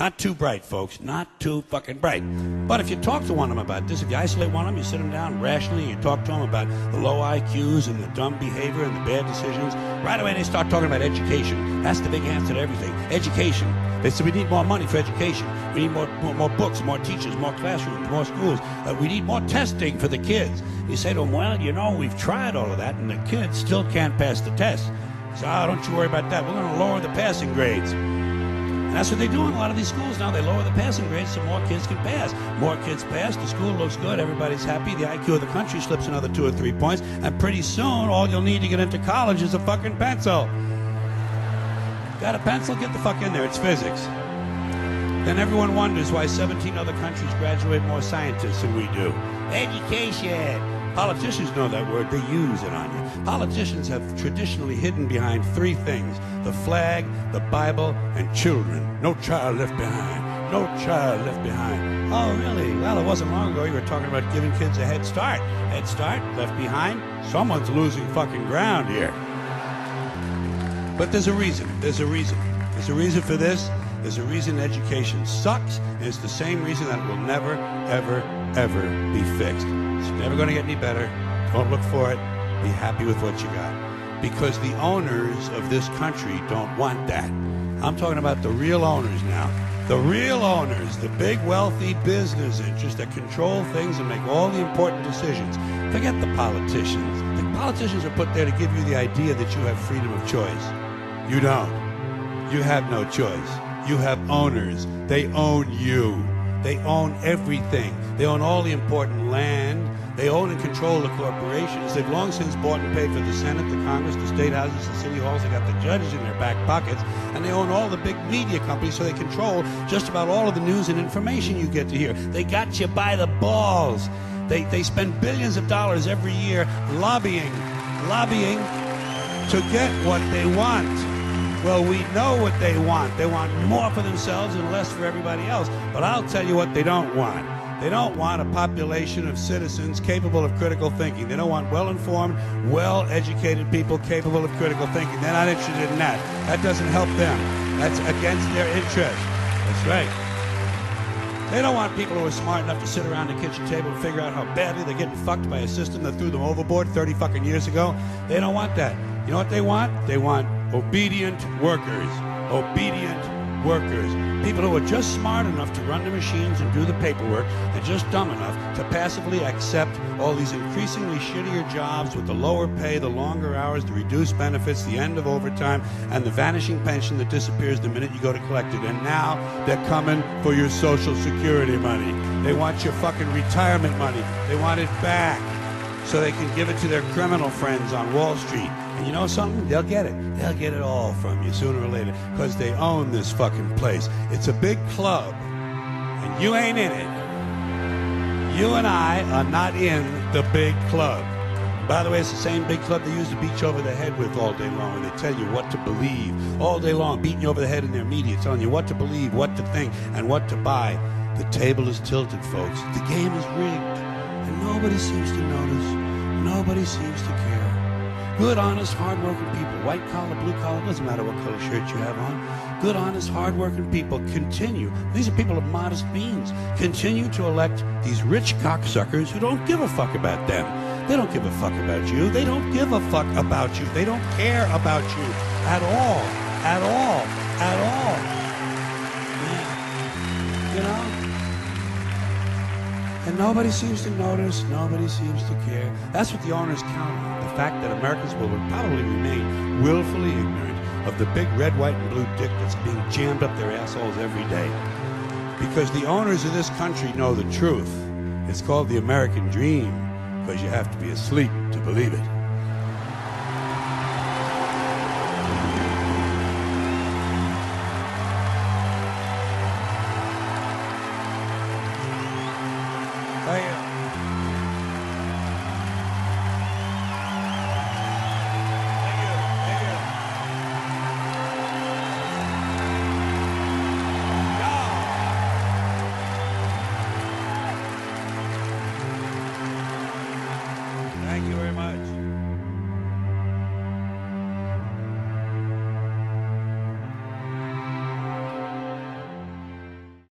Not too bright, folks. Not too fucking bright. But if you talk to one of them about this, if you isolate one of them, you sit them down rationally, you talk to them about the low IQs and the dumb behavior and the bad decisions, right away they start talking about education. That's the big answer to everything. Education. They say we need more money for education. We need more books, more teachers, more classrooms, more schools. We need more testing for the kids. You say to them, well, you know, we've tried all of that, and the kids still can't pass the test. So don't you worry about that. We're going to lower the passing grades. And that's what they do in a lot of these schools now. They lower the passing grades so more kids can pass. More kids pass, the school looks good, everybody's happy, the IQ of the country slips another 2 or 3 points, and pretty soon all you'll need to get into college is a fucking pencil. Got a pencil? Get the fuck in there, it's physics. Then everyone wonders why 17 other countries graduate more scientists than we do. Education! Politicians know that word, they use it on you. Politicians have traditionally hidden behind 3 things: the flag, the Bible, and children. No child left behind. No child left behind. Oh, really? Well, it wasn't long ago you were talking about giving kids a head start. Head start? Left behind? Someone's losing fucking ground here. But there's a reason. There's a reason. There's a reason for this. There's a reason education sucks, and it's the same reason that it will never, ever, ever be fixed. It's never going to get any better. Don't look for it. Be happy with what you got. Because the owners of this country don't want that. I'm talking about the real owners now. The real owners, the big wealthy business interests that control things and make all the important decisions. Forget the politicians. The politicians are put there to give you the idea that you have freedom of choice. You don't. You have no choice. You have owners. They own you. They own everything. They own all the important land. They own and control the corporations. They've long since bought and paid for the Senate, the Congress, the state houses, the city halls. They got the judges in their back pockets. And they own all the big media companies, so they control just about all of the news and information you get to hear. They got you by the balls. They spend billions of dollars every year lobbying to get what they want. Well, we know what they want. They want more for themselves and less for everybody else. But I'll tell you what they don't want. They don't want a population of citizens capable of critical thinking. They don't want well-informed, well-educated people capable of critical thinking. They're not interested in that. That doesn't help them. That's against their interest. That's right. They don't want people who are smart enough to sit around the kitchen table and figure out how badly they're getting fucked by a system that threw them overboard 30 fucking years ago. They don't want that. You know what they want? They want obedient workers. Obedient workers. People who are just smart enough to run the machines and do the paperwork and just dumb enough to passively accept all these increasingly shittier jobs with the lower pay, the longer hours, the reduced benefits, the end of overtime, and the vanishing pension that disappears the minute you go to collect it. And now they're coming for your Social Security money. They want your fucking retirement money. They want it back so they can give it to their criminal friends on Wall Street. And you know something? They'll get it. They'll get it all from you sooner or later because they own this fucking place. It's a big club, and you ain't in it. You and I are not in the big club. By the way, it's the same big club they used to beat you over the head with all day long, and they tell you what to believe all day long, beating you over the head in their media, telling you what to believe, what to think, and what to buy. The table is tilted, folks. The game is rigged, and nobody seems to notice. Nobody seems to care. Good, honest, hard-working people, white collar, blue collar, doesn't matter what color shirt you have on. Good, honest, hard-working people continue. These are people of modest means. Continue to elect these rich cocksuckers who don't give a fuck about them. They don't give a fuck about you. They don't give a fuck about you. They don't care about you at all. At all. At all. Yeah. You know? And nobody seems to notice, nobody seems to care. That's what the owners count on, the fact that Americans will probably remain willfully ignorant of the big red, white, and blue dick that's being jammed up their assholes every day. Because the owners of this country know the truth. It's called the American dream, because you have to be asleep to believe it.